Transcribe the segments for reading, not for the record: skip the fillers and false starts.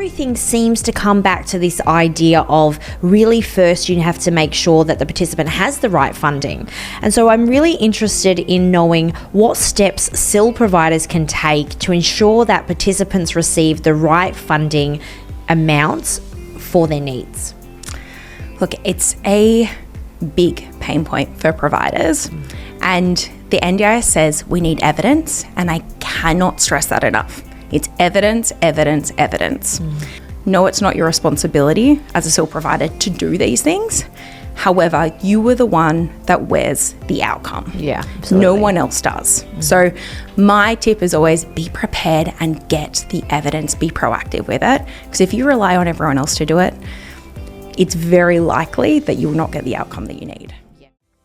everything seems to come back to this idea of really first you have to make sure that the participant has the right funding. And so I'm really interested in knowing what steps SIL providers can take to ensure that participants receive the right funding amounts for their needs. Look, it's a big pain point for providers, and the NDIS says we need evidence, and I cannot stress that enough. It's evidence, evidence, evidence. No, it's not your responsibility as a SIL provider to do these things. However, you were the one that wears the outcome. Yeah, absolutely. No one else does. So my tip is always be prepared and get the evidence, be proactive with it. Because if you rely on everyone else to do it, it's very likely that you will not get the outcome that you need.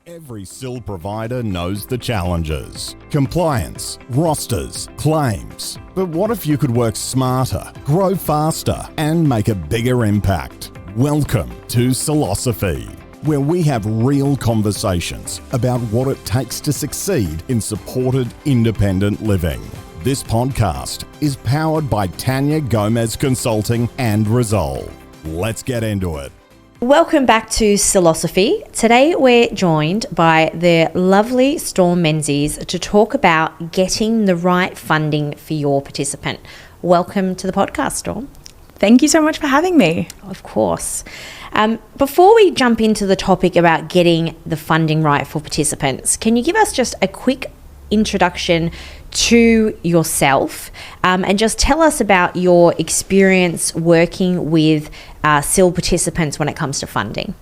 Every SIL provider knows the challenges: compliance, rosters, claims. But what if you could work smarter, grow faster, and make a bigger impact? Welcome to SILosophy, where we have real conversations about what it takes to succeed in supported independent living. This podcast is powered by Tania Gomez Consulting and Resolve. Let's get into it. Welcome back to SILosophy. Today we're joined by the lovely Storm Menzies to talk about getting the right funding for your participant. Welcome to the podcast, Storm. Thank you so much for having me. Of course. Before we jump into the topic about getting the funding right for participants, can you give us just a quick introduction to yourself and just tell us about your experience working with SIL participants when it comes to funding?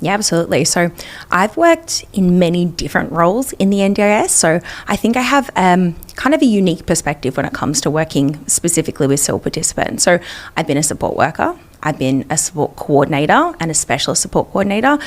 Yeah, absolutely. So I've worked in many different roles in the NDIS. So I think I have kind of a unique perspective when it comes to working specifically with SIL participants. So I've been a support worker. I've been a support coordinator and a specialist support coordinator.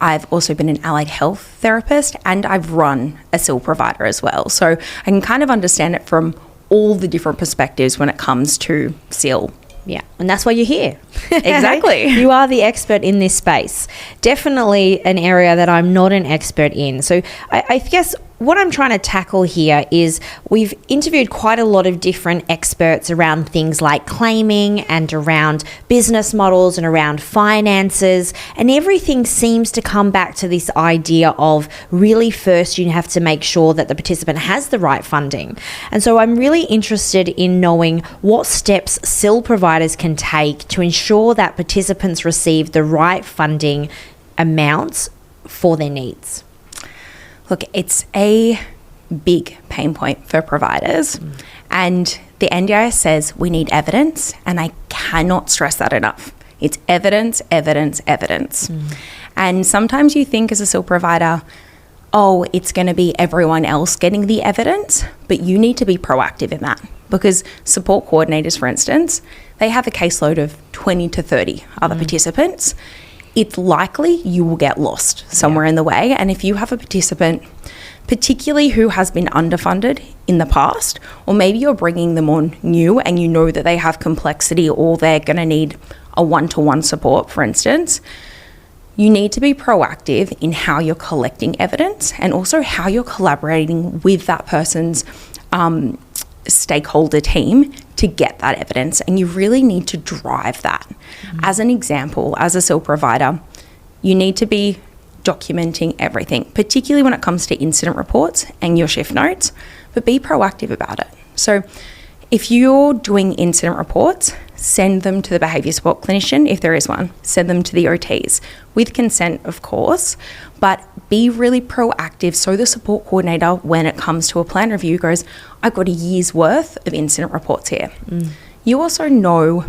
I've also been an allied health therapist, and I've run a SIL provider as well. So I can kind of understand it from all the different perspectives when it comes to SIL. Yeah, and that's why you're here. Exactly. You are the expert in this space. Definitely an area that I'm not an expert in. So I guess what I'm trying to tackle here is we've interviewed quite a lot of different experts around things like claiming and around business models and around finances, and everything seems to come back to this idea of really first you have to make sure that the participant has the right funding. And so I'm really interested in knowing what steps SIL providers can take to ensure that participants receive the right funding amounts for their needs. Look, it's a big pain point for providers, and the NDIS says we need evidence, and I cannot stress that enough. It's evidence, evidence, evidence. And sometimes you think as a SIL provider, oh, it's going to be everyone else getting the evidence, but you need to be proactive in that, because support coordinators, for instance, they have a caseload of 20 to 30 other participants. It's likely you will get lost somewhere in the way. And if you have a participant, particularly who has been underfunded in the past, or maybe you're bringing them on new and you know that they have complexity or they're going to need a one-to-one support, for instance, you need to be proactive in how you're collecting evidence and also how you're collaborating with that person's stakeholder team to get that evidence, and you really need to drive that. As an example, as a SIL provider, you need to be documenting everything, particularly when it comes to incident reports and your shift notes, but be proactive about it. So if you're doing incident reports, send them to the behaviour support clinician if there is one. Send them to the OTs with consent, of course, but be really proactive so the support coordinator, when it comes to a plan review, goes, I've got a year's worth of incident reports here. You also know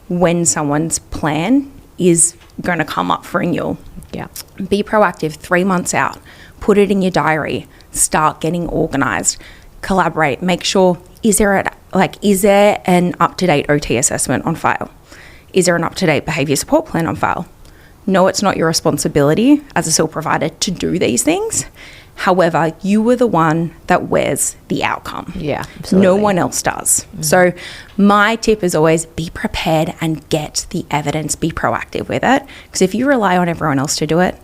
when someone's plan is going to come up for renewal. Yeah. Be proactive 3 months out. Put it in your diary. Start getting organised. Collaborate. Make sure, is there an up-to-date OT assessment on file? Is there an up-to-date behaviour support plan on file? No, it's not your responsibility as a SIL provider to do these things. However, you were the one that wears the outcome. Yeah, absolutely. No one else does. So my tip is always be prepared and get the evidence, be proactive with it. Because if you rely on everyone else to do it,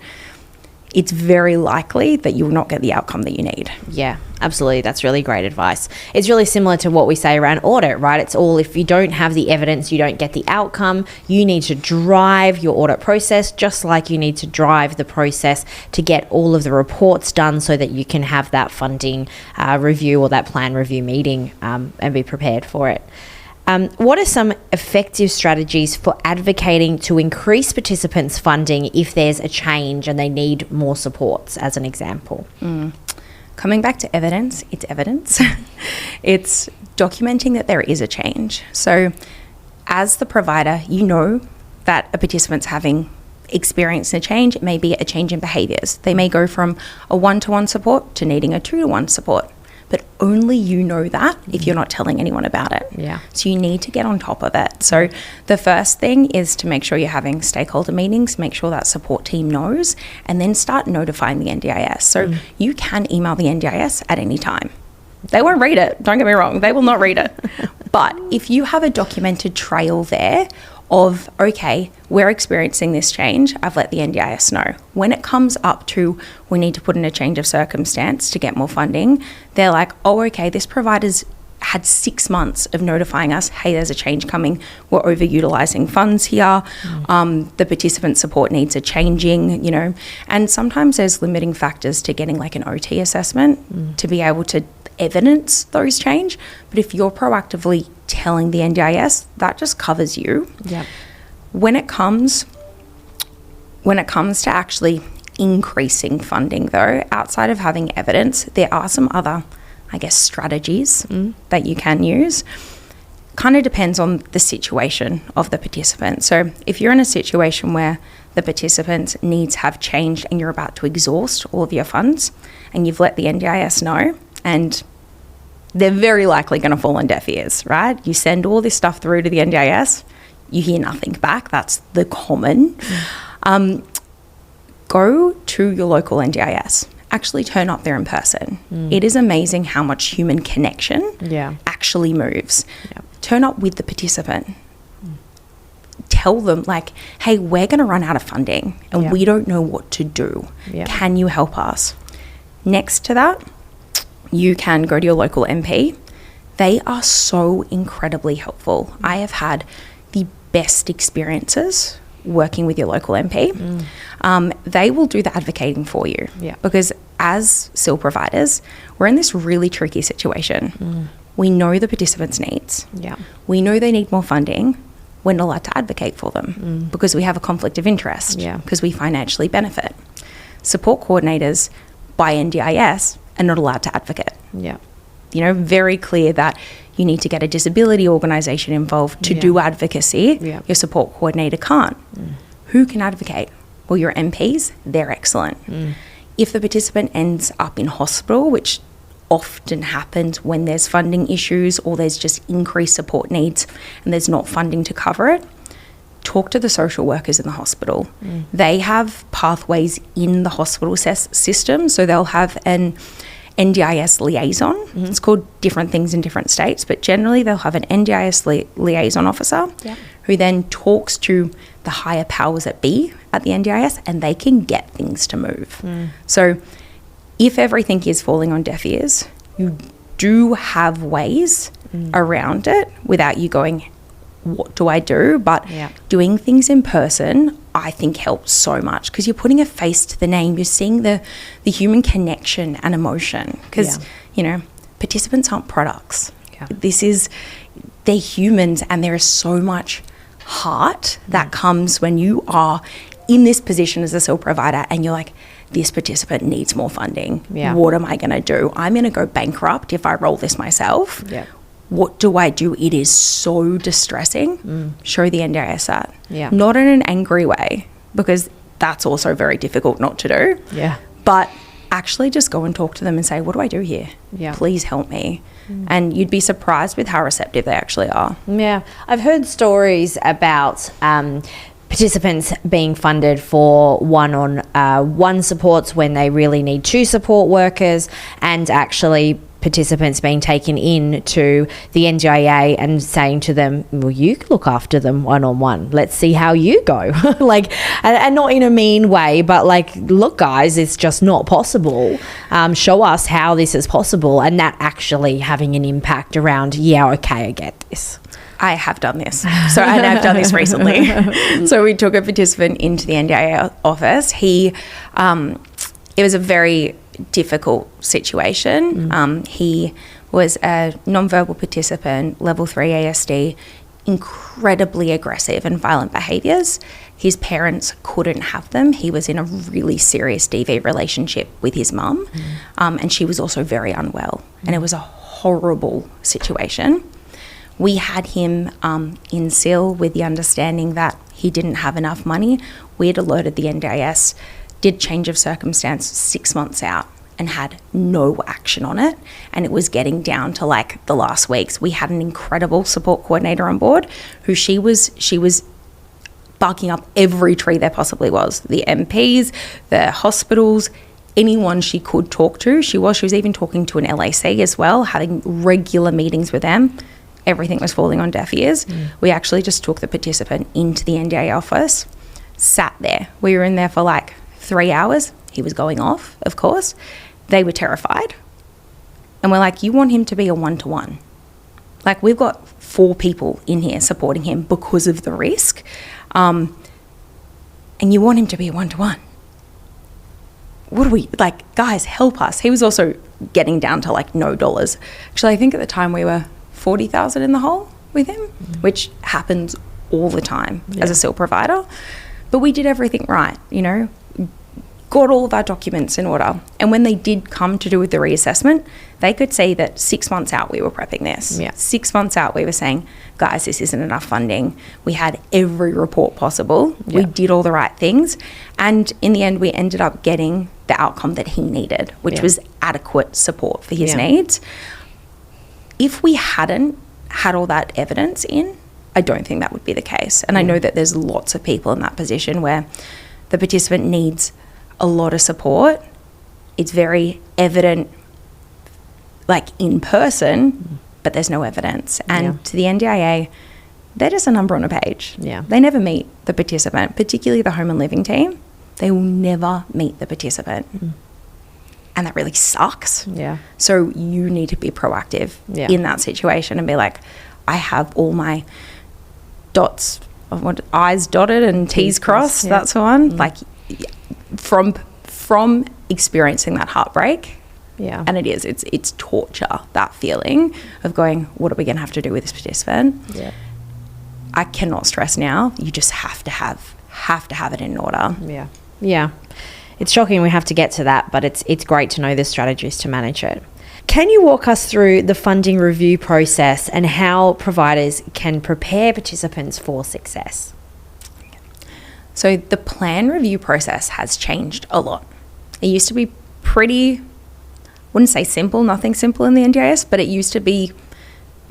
it's very likely that you will not get the outcome that you need. Yeah, absolutely. That's really great advice. It's really similar to what we say around audit, right? It's all, if you don't have the evidence, you don't get the outcome. You need to drive your audit process, just like you need to drive the process to get all of the reports done so that you can have that funding review or that plan review meeting and be prepared for it. What are some effective strategies for advocating to increase participants' funding if there's a change and they need more supports, as an example? Coming back to evidence, it's evidence. It's documenting that there is a change. So as the provider, you know that a participant's having experienced a change. It may be a change in behaviours. They may go from a 1-to-1 support to needing a 2-to-1 support. But only you know that if you're not telling anyone about it. Yeah. So you need to get on top of it. So the first thing is to make sure you're having stakeholder meetings, make sure that support team knows, and then start notifying the NDIS. So you can email the NDIS at any time. They won't read it, don't get me wrong, they will not read it. But if you have a documented trail there of, okay, we're experiencing this change, I've let the NDIS know. When it comes up to we need to put in a change of circumstance to get more funding, they're like, oh, okay, this provider's had 6 months of notifying us, hey, there's a change coming, we're overutilising funds here, the participant support needs are changing, and sometimes there's limiting factors to getting like an OT assessment to be able to evidence those change. But if you're proactively telling the NDIS, that just covers you. Yep. When it comes to actually increasing funding though, outside of having evidence, there are some other, I guess, strategies that you can use. Kind of depends on the situation of the participant. So if you're in a situation where the participant's needs have changed and you're about to exhaust all of your funds and you've let the NDIS know, and they're very likely going to fall on deaf ears, right? You send all this stuff through to the NDIS, you hear nothing back. That's the common. Go to your local NDIS. Actually turn up there in person. It is amazing how much human connection actually moves. Yep. Turn up with the participant. Tell them like, hey, we're going to run out of funding and we don't know what to do. Yep. Can you help us? Next to that, you can go to your local MP. They are so incredibly helpful. I have had the best experiences working with your local MP. They will do the advocating for you because as SIL providers, we're in this really tricky situation. We know the participants' needs. We know they need more funding. We're not allowed to advocate for them because we have a conflict of interest because we financially benefit. Support coordinators by NDIS are not allowed to advocate. Very clear that you need to get a disability organisation involved to do advocacy. Your support coordinator can't. Who can advocate? Well, your MPs, they're excellent. If the participant ends up in hospital, which often happens when there's funding issues or there's just increased support needs and there's not funding to cover it, talk to the social workers in the hospital. They have pathways in the hospital system, so they'll have an NDIS liaison. It's called different things in different states, but generally they'll have an NDIS liaison officer who then talks to the higher powers that be at the NDIS and they can get things to move. So if everything is falling on deaf ears, you do have ways around it without you going, what do I do? But doing things in person, I think helps so much because you're putting a face to the name. You're seeing the human connection and emotion because, participants aren't products. They're humans and there is so much heart that comes when you are in this position as a SIL provider and you're like, this participant needs more funding. What am I going to do? I'm going to go bankrupt if I roll this myself. What do I do? It is so distressing. Show the NDIS that. Not in an angry way, because that's also very difficult not to do. But actually just go and talk to them and say, what do I do here? Please help me. And you'd be surprised with how receptive they actually are. I've heard stories about participants being funded for one-on-one supports when they really need 2 support workers, and actually participants being taken in to the NDIA and saying to them, well, you can look after them one-on-one. Let's see how you go. Like, and not in a mean way, but like, look, guys, it's just not possible. Show us how this is possible, and that actually having an impact around, yeah, okay, I get this. I have done this. So, and I've done this recently. So we took a participant into the NDIA office. It was a very difficult situation. He was a nonverbal participant, level 3 ASD, incredibly aggressive and violent behaviours. His parents couldn't have them. He was in a really serious DV relationship with his mum, and she was also very unwell. And it was a horrible situation. We had him in SIL with the understanding that he didn't have enough money. We had alerted the NDIS, did change of circumstance 6 months out, and had no action on it. And it was getting down to like the last weeks. We had an incredible support coordinator on board who she was barking up every tree there possibly was. The MPs, the hospitals, anyone she could talk to. She was even talking to an LAC as well, having regular meetings with them. Everything was falling on deaf ears. We actually just took the participant into the NDA office, sat there. We were in there for like 3 hours. He was going off, of course. They were terrified. And we're like, you want him to be a one-to-one. Like, we've got 4 people in here supporting him because of the risk. And you want him to be a one-to-one. What do we, like, guys, help us. He was also getting down to like no dollars. Actually, I think at the time we were 40,000 in the hole with him, which happens all the time as a SIL provider. But we did everything right, you know, got all of our documents in order. And when they did come to do with the reassessment, they could see that 6 months out we were prepping this. 6 months out we were saying, guys, this isn't enough funding. We had every report possible. We did all the right things. And in the end, we ended up getting the outcome that he needed, which was adequate support for his needs. If we hadn't had all that evidence in, I don't think that would be the case. And I know that there's lots of people in that position where the participant needs a lot of support. It's very evident, like in person, but there's no evidence. And to the NDIA, they're just a number on a page. They never meet the participant, particularly the home and living team. They will never meet the participant. And that really sucks. So you need to be proactive in that situation and be like, I have all my dots, I's dotted and T's crossed. That's the one. Like, from experiencing that heartbreak, and it's torture, that feeling of going, what are we going to have to do with this participant? I cannot stress now. You just have to have it in order. It's shocking we have to get to that, but it's great to know the strategies to manage it. Can you walk us through the funding review process and how providers can prepare participants for success? So the plan review process has changed a lot. It used to be pretty, wouldn't say simple, nothing simple in the NDIS, but it used to be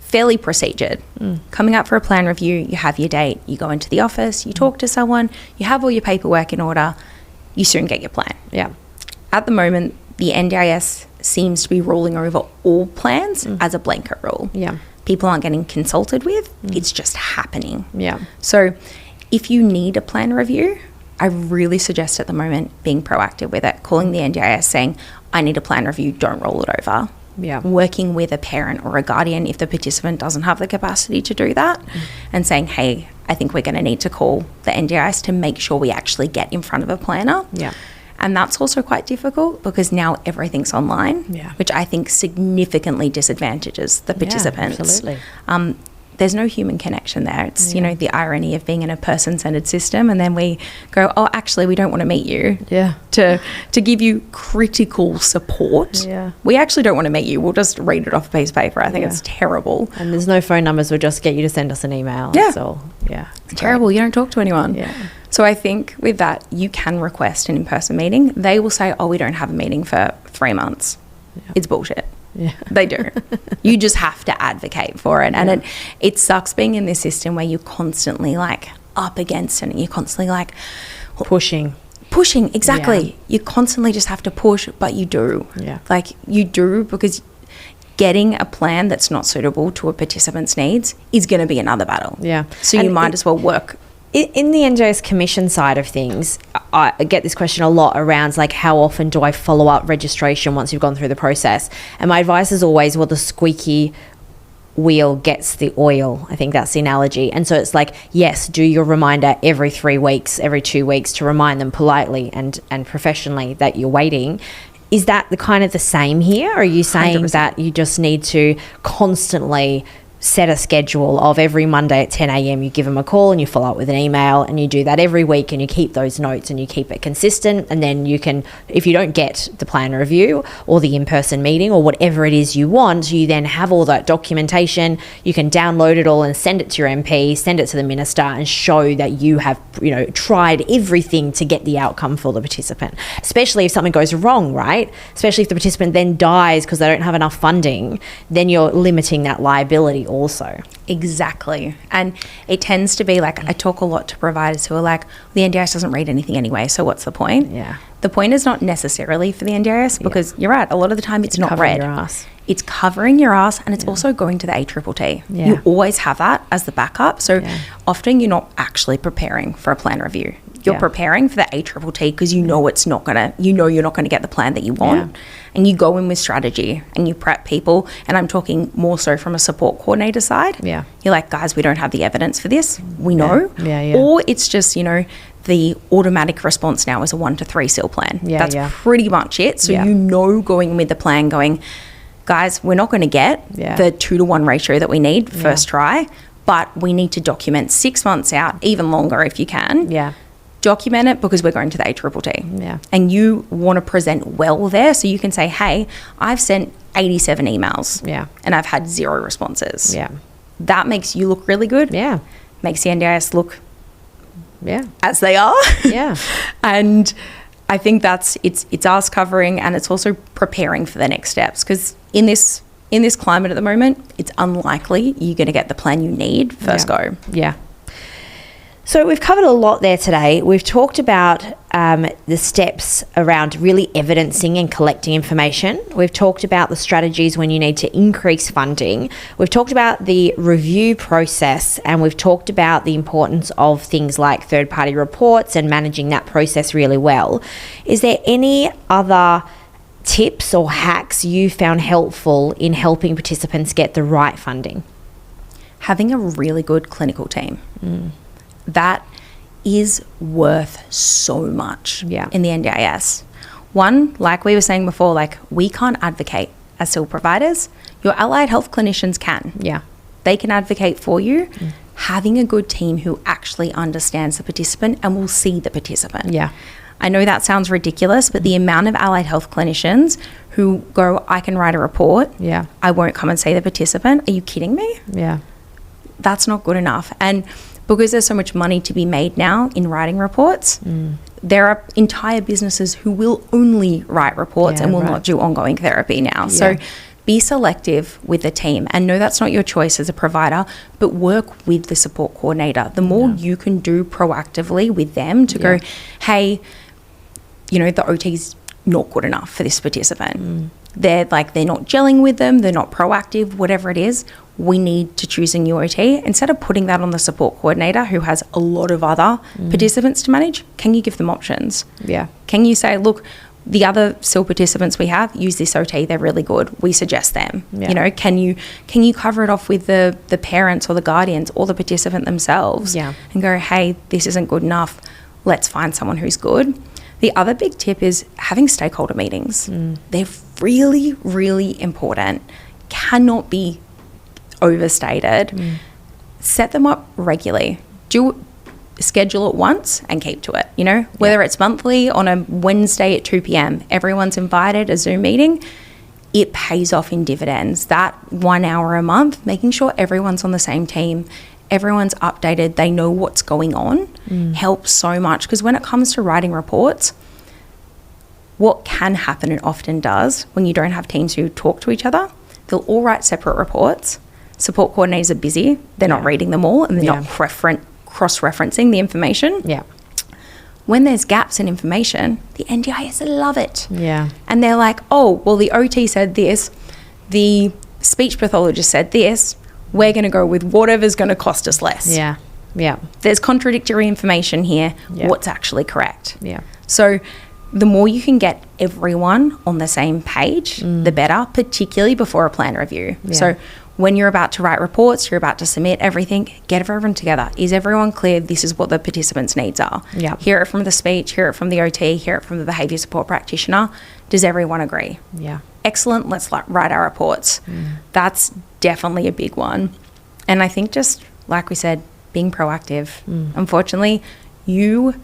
fairly procedured. Coming up for a plan review, you have your date, you go into the office, you talk to someone, you have all your paperwork in order, you soon get your plan. At the moment, the NDIS seems to be ruling over all plans as a blanket rule. People aren't getting consulted with, it's just happening. So if you need a plan review, I really suggest at the moment being proactive with it, calling the NDIS saying, I need a plan review, don't roll it over. Working with a parent or a guardian if the participant doesn't have the capacity to do that, and saying, hey, I think we're going to need to call the NDIS to make sure we actually get in front of a planner. And that's also quite difficult because now everything's online, which I think significantly disadvantages the participants. Absolutely. There's no human connection there. It's, you know, the irony of being in a person-centered system, and then we go, oh, actually, we don't want to meet you to give you critical support. We actually don't want to meet you. We'll just read it off a piece of paper. I think it's terrible. And there's no phone numbers. We'll just get you to send us an email. So, it's terrible. You don't talk to anyone. So I think with that, you can request an in-person meeting. They will say, oh, we don't have a meeting for 3 months. It's bullshit. They do. You just have to advocate for it. And it sucks being in this system where you're constantly like up against it and you're constantly like pushing, exactly. You constantly just have to push, but you do. Like you do, because getting a plan that's not suitable to a participant's needs is going to be another battle. Yeah. So you might as well work. In the NDIS commission side of things, I get this question a lot around like, how often do I follow up registration once you've gone through the process? And my advice is always, well, the squeaky wheel gets the oil. I think that's the analogy. And so it's like, yes, do your reminder every 3 weeks, every 2 weeks, to remind them politely and professionally that you're waiting. Is that the kind of the same here? Or are you saying 100%. that you just need to constantly set a schedule of every Monday at 10 a.m. you give them a call and you follow up with an email, and you do that every week, and you keep those notes and you keep it consistent, and then you can, if you don't get the plan review or the in-person meeting or whatever it is you want, you then have all that documentation, you can download it all and send it to your MP, send it to the minister, and show that you have, tried everything to get the outcome for the participant, especially if something goes wrong, right? Especially if the participant then dies because they don't have enough funding, then you're limiting that liability also. Exactly. And it tends to be like, I talk a lot to providers who are like, the NDIS doesn't read anything anyway, so what's the point? Yeah. The point is not necessarily for the NDIS, because you're right, a lot of the time it's not Covering read. your ass. It's covering your ass, and it's also going to the ATTT. Yeah. You always have that as the backup. So often you're not actually preparing for a plan review. You're preparing for the ATTT because you know you're not gonna get the plan that you want. Yeah. And you go in with strategy and you prep people. And I'm talking more so from a support coordinator side. Yeah. You're like, guys, we don't have the evidence for this. We know. Yeah. Or it's just, the automatic response now is a 1 to 3 SIL plan. That's pretty much it. So going in with the plan going, guys, we're not going to get the 2 to 1 ratio that we need first try, but we need to document 6 months out, even longer if you can. Yeah. Document it because we're going to the ATTT. Yeah. And you want to present well there, so you can say, hey, I've sent 87 emails. Yeah. And I've had 0 responses. Yeah. That makes you look really good. Yeah. Makes the NDIS look Yeah. as they are. Yeah. And I think it's us covering, and it's also preparing for the next steps, because in this climate at the moment, it's unlikely you're going to get the plan you need first go. Yeah. So we've covered a lot there today. We've talked about the steps around really evidencing and collecting information. We've talked about the strategies when you need to increase funding. We've talked about the review process, and we've talked about the importance of things like third-party reports and managing that process really well. Is there any other tips or hacks you found helpful in helping participants get the right funding? Having a really good clinical team. That is worth so much in the NDIS. One, like we were saying before, like, we can't advocate as SIL providers. Your allied health clinicians can. Yeah. They can advocate for you. Having a good team who actually understands the participant and will see the participant. Yeah. I know that sounds ridiculous, but the amount of allied health clinicians who go, I can write a report. Yeah. I won't come and see the participant. Are you kidding me? Yeah. That's not good enough. And because there's so much money to be made now in writing reports, there are entire businesses who will only write reports and will not do ongoing therapy now. So be selective with the team, and know that's not your choice as a provider, but work with the support coordinator. The more you can do proactively with them to go, hey, the OT's not good enough for this participant. They're not gelling with them, they're not proactive, whatever it is, we need to choose a new OT. Instead of putting that on the support coordinator who has a lot of other participants to manage, can you give them options? Yeah. Can you say, look, the other SIL participants we have use this OT, they're really good, we suggest them. Can you cover it off with the parents or the guardians or the participant themselves and go, hey, this isn't good enough, let's find someone who's good. The other big tip is having stakeholder meetings. They're really, really important. Cannot be overstated. Set them up regularly. Schedule it once and keep to it. Whether it's monthly on a Wednesday at 2 p.m, everyone's invited, a Zoom meeting, it pays off in dividends. That 1 hour a month, making sure everyone's on the same team, everyone's updated, they know what's going on, helps so much. Because when it comes to writing reports, what can happen, and often does, when you don't have teams who talk to each other, they'll all write separate reports. Support coordinators are busy, they're not reading them all, and they're not cross-referencing the information. Yeah. When there's gaps in information, the NDIS love it. Yeah. And they're like, oh, well, the OT said this, the speech pathologist said this, we're going to go with whatever's going to cost us less. Yeah. Yeah. There's contradictory information here. Yeah. What's actually correct? Yeah. So the more you can get everyone on the same page, the better, particularly before a plan review. Yeah. So when you're about to write reports, you're about to submit everything, get everyone together. Is everyone clear this is what the participants' needs are? Yeah. Hear it from the speech, hear it from the OT, hear it from the behaviour support practitioner. Does everyone agree? Yeah. Excellent, let's write our reports. That's definitely a big one. And I think just, like we said, being proactive. Unfortunately, you,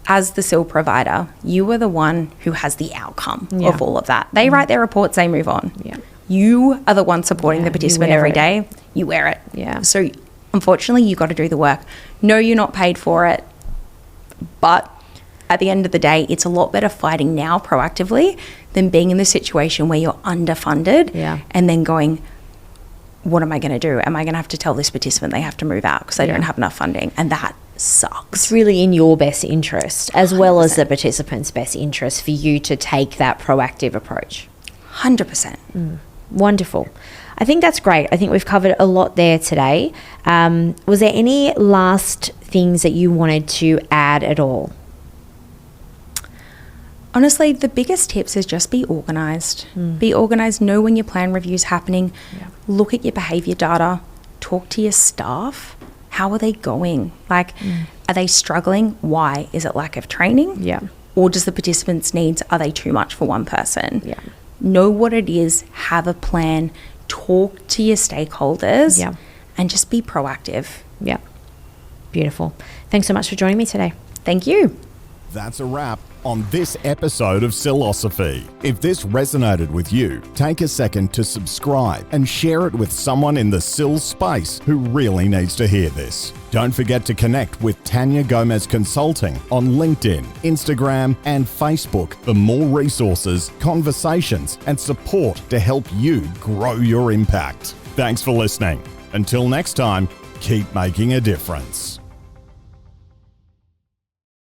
as the SIL provider, you are the one who has the outcome of all of that. They write their reports, they move on. Yeah. You are the one supporting the participant wear every it. day. You wear it. Yeah. So unfortunately, you got to do the work. No, you're not paid for it, but at the end of the day, it's a lot better fighting now proactively than being in the situation where you're underfunded and then going, what am I going to do? Am I going to have to tell this participant they have to move out because they don't have enough funding? And that sucks. It's really in your best interest, as well as the participant's best interest, for you to take that proactive approach. 100%. Wonderful. I think that's great. I think we've covered a lot there today. Was there any last things that you wanted to add at all? Honestly, the biggest tips is just be organised. Be organised, know when your plan review's happening, look at your behaviour data, talk to your staff. How are they going? Like, are they struggling? Why? Is it lack of training? Yeah. Or does the participant's needs, are they too much for one person? Yeah. Know what it is, have a plan, talk to your stakeholders, and just be proactive. Yeah. Beautiful. Thanks so much for joining me today. Thank you. That's a wrap on this episode of SILosophy. If this resonated with you, take a second to subscribe and share it with someone in the SIL space who really needs to hear this. Don't forget to connect with Tania Gomez Consulting on LinkedIn, Instagram, and Facebook for more resources, conversations, and support to help you grow your impact. Thanks for listening. Until next time, keep making a difference.